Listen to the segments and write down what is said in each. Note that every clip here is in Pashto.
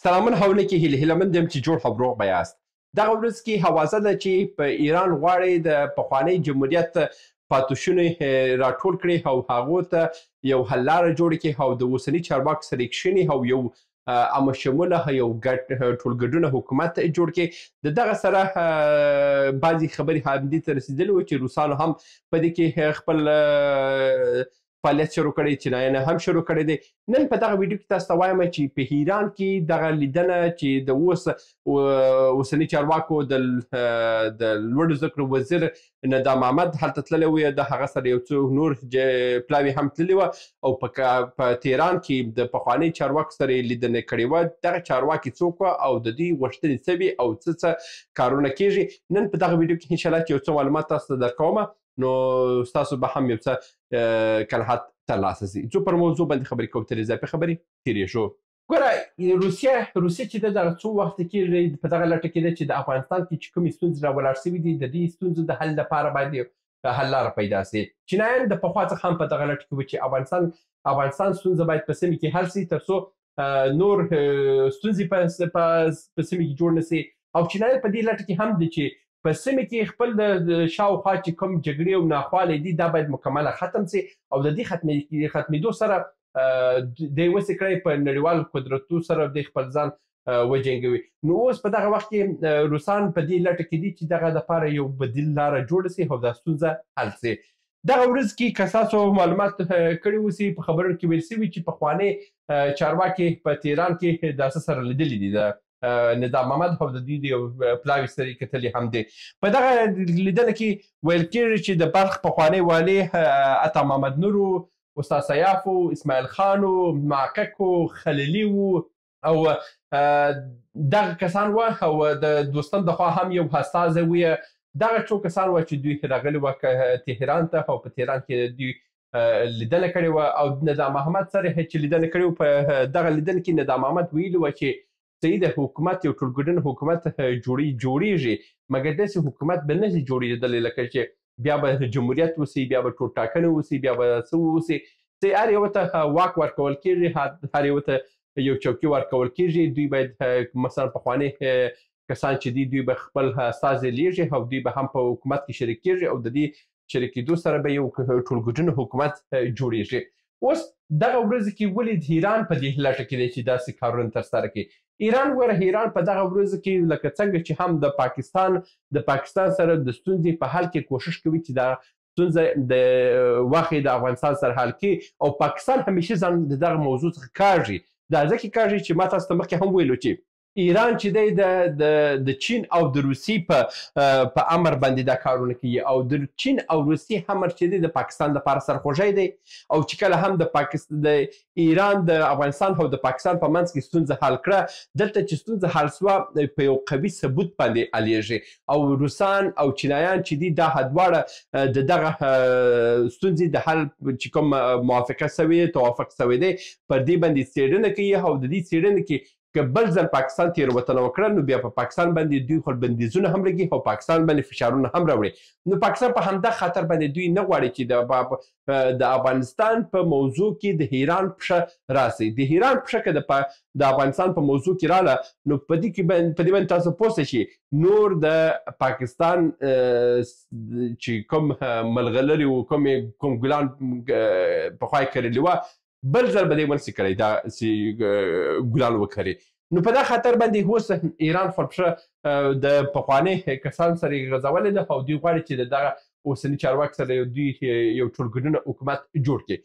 سترامن هونه کې هیله مند یم چې جوړ او روغ به یاست. دغه ورځ کې هوازه ده چې په ایران غواړي د پخواني جمهوریت پاتوشونې راټول کړي او هغو ته یو حل لاره جوړه کړي او د اوسني چارواکو سره یې کښېني او یو عامه شموله یو ټولګډونه حکومت جوړ کړي. د دغه سره بعضې خبرې همدې ته رسېدلې وې چې روسانو هم په دې کې خپل فعالیت شروع کړی، چینایانو هم شروع کړی دی. نن په دغه ویډیو کې تاسو ته وایم چې په ایران کې دغه لیدنه چې د اوسني چارواکو د لوړو زده کړو وزیر ندام احمد هلته تللی و، د هغه سره یو څو نور پلاوي هم تللي وه او په تهران کې د پخواني چارواکو سره یې لیدنه کړې وه. دغه چارواکي څوک وه او د دوی غوښتنې څه وي او څه کارونه کېږي، نن په دغه ویډیو کې انشاءالله چې یو څه معلومات تاسو ته درکومه، نو ستاسو به هم یو څه قناعت ترلاسه شي. ځو پر موضوع باندې خبرې کوو، تر اضافي خبرې تېرېږو. ګوره روسیه چې ده دغه څو وخته کېږي په دغه لټه کې ده چې د افغانستان کې چې کومې ستونزې راولاړ شوي دي، د دې ستونزو د حل لپاره باید حل لاره پیدا سي. چینایان د پخوا څخه هم په دغه لټه کې وو چې افغانستان ستونزه باید په سیمې کې حل سي تر څو نور ستونزې په سیمې کې جوړ نه سي. او چینایان په دې لټه کې هم دي چې په سیمې کې خپل د شاوخوا چې کوم جګړې او ناخوالې دي دا باید مکمله ختم سي او د دې ختمېدو سره دی وسې کړی په نړیوال قدرتو سره د خپل ځان وجنګوي. نو اوس په دغه وخت کې روسان په دې لټه کې دي چې دغه دپاره یو بدیل لاره جوړه سي او دا ستونزه حل سي. دغه ورځ کې که تاسو معلومات کړي اوسي په خبرونو کې ویل سوي چې پخواني چارواکي په تهران کې د څه سره لیدلي دي، د ندام احمد او د دوی د یو پلاوي سره یې کتلي هم دی. په دغه لیدنه کې ویل کېږي چې د بلخ پخوانی والي عطا محمد نور و، استاد سیاف و، اسماعیل خان و، محقق و، خلیلي و او دغه کسان وه او د دوستم دخوا هم یو استازی وی. دغه څو کسان وه چې دوی راغلي وه تهران ته او په تهران کې دوی لیدنه کړې وه او ندام احمد سره چې لیدنه کړې وه په دغه لیدنه کې ندام احمد ویلي وه چې صحیح د حکومت یو ټولګډن حکومت جوړیږي مګر داسې حکومت به نه شي جوړېدلی لکه چې بیا به جمهوریت وسي، بیا به ټولټاکنه وسي، بیا به څه وسي، چې هر یوه ته واک ورکول کېږي، هر یوه ته یو چوکۍ ورکول کېږي. دوی باید مثلا پخواني کسان چې دي دوی به خپل استازي لیږي او دوی به هم په حکومت کې شریک کېږي او د دې شریکېدو سره به یو ټولګډن حکومت جوړیږي. اوس دغه ورځ کې ولې د ایران په دې لټه کې دی چې داسې کارونه ترسره کړي؟ ایران ګوره ایران په دغه ورځ کې لکه څنګه چې هم د پاکستان سره د ستونزې په حل کې کوشش کوي چې دا ستونزه د واقع د افغانستان سره حل کړي او پاکستان همیشه ځان د دغه موضوع څخه کاږي. دا ځکه کاږي چې ما تاسو ته مخکې هم ویلو چې ایران چې دی د چین او د روسي په امر باندې دا کارونه کوي او د چین او روسي امر چې دی د پاکستان دپاره سرخوږی دی او چې کله هم د ایران د افغانستان او د پاکستان په منځ کې ستونزه حل کړه، دلته چې ستونزه حل سوه په یو قوي ثبوت باندې حلیږي او روسان او چینایان چې دي دا دواړه د دغه ستونزې د حل چې کوم موافقه سوې توافق سوی دی پر دې باندې څېړنه کوي او د دې څېړنه کې که بل ځل پاکستان تېروتنه وکړه نو بیا په پاکستان باندې دوی خپل بندیزونه هم لګي او پاکستان باندې فشارونه هم راوړي. نو پاکستان په همدغه خاطر باندې دوی نه غواړي چې د افغانستان په موضوع کې د ایران پښه راسي. د ایران پښه که د افغانستان په موضوع کې راله نو په دې باندې تاسو پوه شئ نور د پاکستان چې کوم ملغلرې و کوم ګلان پخوا یې کرلي وه بل ځل به دې ونسي کړی داسې ګلان وکري. نو په دغه خاطر باندې اوس ایران خپل پښه د پخواني کسانو سره یې غځولې ده او دوی غواړي چې د دغه اوسني چارواکي سره دوی یو ټولګډونه حکومت جوړ کړي.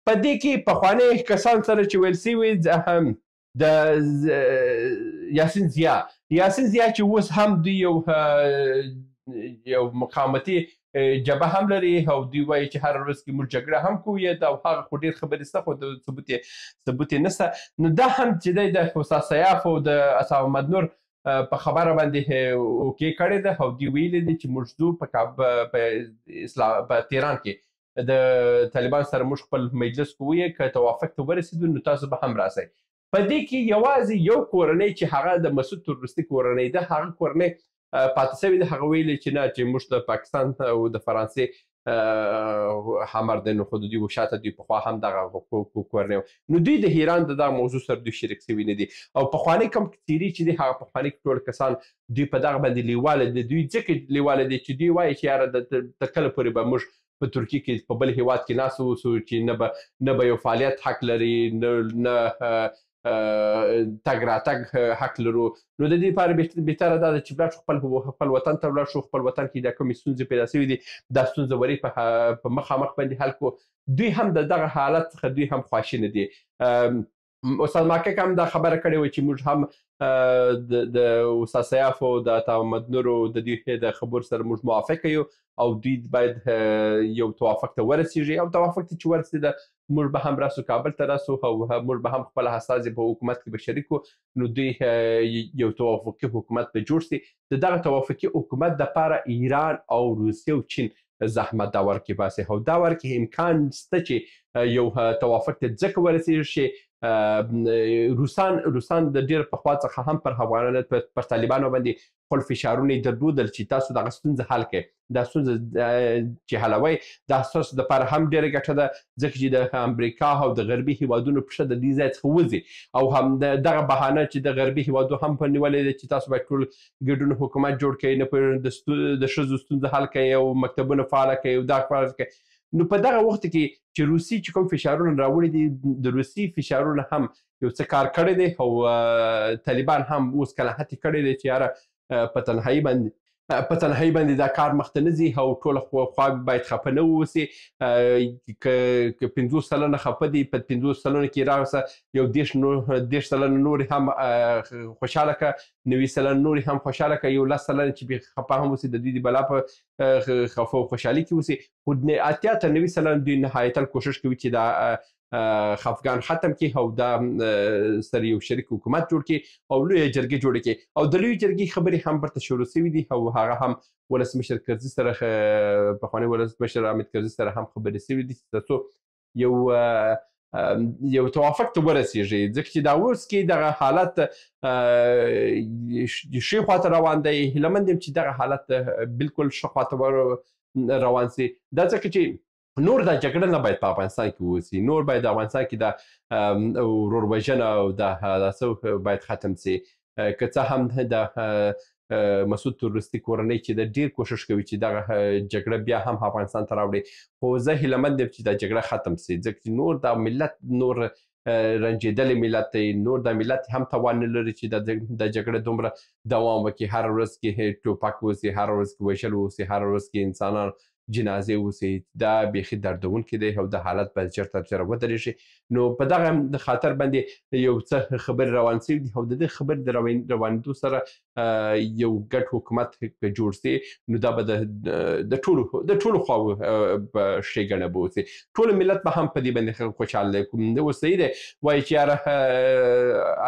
په دې کې پخواني کسان سره چې ویل سوي د یاسین ضیا چې اوس هم دوی یو مقاومتي جبهه هم لري او دوی وایي چې هر ورځ کې موږ جګړه هم کوو او هغه خو ډېر خبرې شته خو د ثبوت یې نشته. نو دا هم چې دی د استاد سیاف او د عطا محمد نور په خبره باندې اوکې کړې ده او دوی ویلي دي چې موږ ځو په تهران کې د طالبان سره موږ خپل مجلس کوو که توافق ته ورسېدو نو تاسو به هم راسئ. په دې کې یوازې یو کورنۍ چې هغه د مسعود تورستي کورنۍ ده هغه کورنۍ پاتې شوې ده، هغه ویلي چې نه چې موږ د پاکستان او د فرانسې حمر دی نو خو د دوی شاته دوی پخوا هم دغه کورنۍ نو دوی د ایران د دغه موضوع سره دوی شریک سوي نه دي او پخواني کوم څیرې چې دي هغه پخواني ټول کسان دوی په دغه باندې لیواله دي دوی ځکه لیواله دي چې دوی وایي چې یاره د کله پورې به موږ په ترکیه کې په بل هیواد کې ناست اوسو چې نه به یو فعالیت حق لري نه تګ راتګ حق لرو نو د دې لپاره بهتره دا ده چې ولاړ شو خپل وطن ته ولاړ شو خپل وطن کې دا کومې ستونزې پیدا سوي دي دا ستونزه ورې په مخامخ باندې حل کړو دوی هم د دغه حالت څخه دوی هم خواشینه دي استاد محقق هم دا خبره کړې وه چې موږ هم د استاد سیاف او د عطا محمد نور د دوی د خبرو سره موږ موافقه یو او دوی باید یو توافق ته ورسیږي او توافق ته چې ورسېده موږ به هم راسو کابل ته راسو او موږ به هم خپل استازي په حکومت کې به شریک کړو نو دوی یو توافقي حکومت به جوړ سي د دغه توافقي حکومت دپاره ایران او روسیه او چین زحمت دا ورکې باسي او دا ورکې امکان شته چې یو توافق ته ځکه ورسېږي چې روسان د ډېر پخوا څخه هم پر افغانانو پر طالبانو باندې خپل فشارونه یې درلودل چې تاسو دغه ستونزه حل کړئ دا ستونزه چې حلوئ دا ستاسو دپاره هم ډېره ګټه ده ځکه چې د امریکا او د غربي هیوادونو پښه د دې ځای څخه وځي او هم دغه بهانه چې د غربي هیوادو هم په نیولې ده چې تاسو باید ټول ګډون حکومت جوړ کړئ نه د ښځو ستونزه حل کړئ او مکتبونه فعاله کړئ او دا کار کړئ نو په دغه وخت کې چې روسي چې کوم فشارونه راوړي دي د روسي فشارونه هم یو څه کار کړی دی او طالبان هم اوس قناعت کړی دی چې یاره په تنهایی باندې دا کار مخته نه ځي او ټوله خوا باید خفه نه واوسي که 50 سلنه خفه دي په 50 سلنه کې راوسه یو 10 سلنه نور هم خوشحاله که 90 سلنه نور هم خوشحاله که یو 10 سلنه چې خفه هم اوسي د دوی د بلا په خفه او خوشحالي کې اوسي خو 80 تر 90 سلنه دوی نهایتا کوشش کوي چې دا خفګان ختم کړي او دا سره یو شریک حکومت جوړ کړي او لویه جرګې جوړه کړي او د لویې جرګې خبرې هم ورته شروع سوي دي او هغه هم ولسمشر کرزي سره پخواني ولسمشر حامد کرزي سره هم خبرې سوي دي تر څو یو توافق ته ورسېږي ځکه چې دا اوس کې دغه حالت ښې خواته روان دی هیله مند یم چې دغه حالت بلکل ښه خواته روان سي دا ځکه چې نور دا جګړه نه باید په افغانستان کې واوسي نور باید د افغانستان کې د ورور وژنه او دا څه باید ختم سي که څه هم د مسعود تروریستي کورنۍ چې د ډېر کوشش کوي چې دغه جګړه بیا هم افغانستان ته راوړي خو زه هیله مند یم چې دا جګړه ختم سي ځکه چې نور دا ملت نور رنجېدلی ملت دی نور دا ملت هم توان نه لري چې د جګړه دومره دوام وکړي هر ورځ کې ټوپک اوسي هر ورځ کې وژل اوسي هر ورځ کې انسانان جنازې اوسي دا بیخي دردونکی دی او د حالت باید ژر تر ژره ودرېږي نو په دغه د خاطر باندې یو څه خبرې روان سوي دي او د دې خبرې د روانېدو سره یو ګډ حکومت که جوړ سي نو دا به د ټولو خواو په ښېګڼه به اوسي ټول ملت به هم په دې باندې خوشحاله دی اوس صحیح دی وایي چې یاره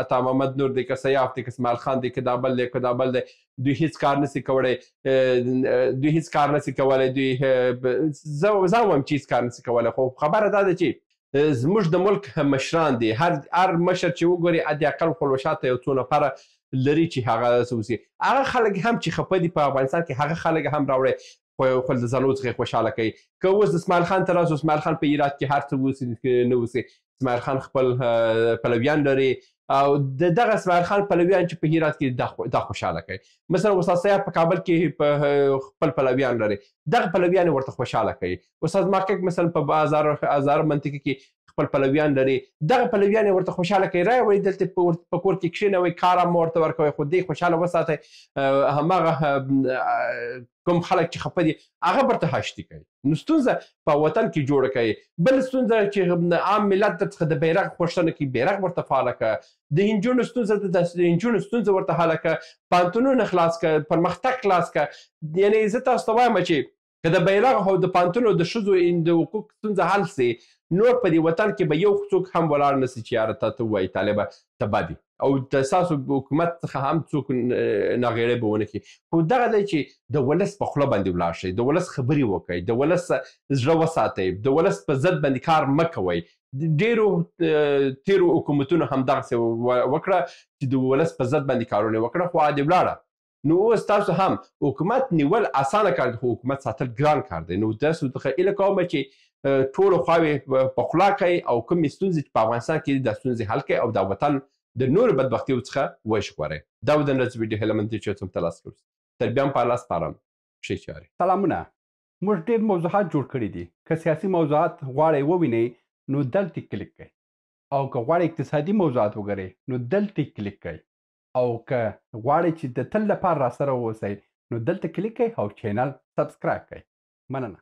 عطا محمد نور دی که سیاف دی که اسماعیل خان دی که دا بل دی دوی هیڅ کار نسي کولی دوی زه وایم چې هیڅ کار نسي کولی خو خبره دا ده چې زموږ د ملک مشران دي هر مشر چې وګوري حد اقل خلوشاته یو څو نفره لري چې هغه څه وسي هغه خلک هم چې خفه دي په افغانستان کې هغه خلک هم راوړي خپل د ځلو څخه خوشحاله کوي که اوس د اسماعیل خان ته راسو اسماعیل خان په هرات کې هر څه وسي نه وسي اسماعیل خان خپل پلویان لري او دغه اسماعیل خان پلویان چې په هرات کې دا خوشحاله کوي مثلا استاد سیاف په کابل کې خپل پلویان لري دغه پلویان ورته خوشحاله کوي استاد محقق مثلا په هزار منطقه کې خپل پلویان لري دغه پلویان ورته خوشحاله کوي رایه وړي دلته په کور کې کښېنوئ کار هم ورته ورکوئ خو دې خوشحاله وساتئ هماغه کوم خلک چې خفه دي هغه ورته حشتي کوي نو ستونزه په وطن کې جوړه کوي بل ستونزه چې عام ملت څخه د بیرغ پوښتنه کوي بیرغ ورته فعاله کړه د هنجونو ستونزه ورته حاله کړه پانتونونه خلاص کړه پرمختګ خلاص کړه یعنې زه تاسو ته وایم چې که د بیرغ او د پانتونو د ښځو د حقوق ستونزه حل سي نور په دې وطن کې به یو څوک هم ولاړ نه سي چې یاره تا ته ووایي طالبه تباه دي او د ستاسو حکومت څخه هم څوک ناغېړی به ونه کړي خو دغه دی چې د ولس په خوله باندې ولاړ شئ د ولس خبرې وکړئ د ولس زړه وساتئ د ولس په ضد باندې کار مه کوئ ډېرو تېرو حکومتونو همدغسې وکړه چې د ولس په ضد باندې کارونه وکړه خو عادي ولاړه نو اوس تاسو هم حکومت نیول اسانه کار دی خو حکومت ساتل ګران کار دی نو تاسو څخه هیله کوم چې ټولو خواوې په خوله کوي او کومې ستونزې چې په افغانستان کې د ستونزې حل کوي او د وطن د نورو بدبختیو څخه وژغوري دا و د نن ورځې ویډیو هیله مند چې تاسو ته لاس کړو تر بیا هم په الله سپارم ښې چارې. سلامونه. موږ ډېر موضوعات جوړ کړي دي. که سیاسي موضوعات غواړئ ووینئ نو دلته کلیک کړئ او که غواړئ اقتصادي موضوعات وګورئ نو دلته کلیک کړئ او که غواړئ چې د تل لپاره راسره واوسئ نو دلته کلیک کړئ او چینل سبسکرایب کړئ. مننه.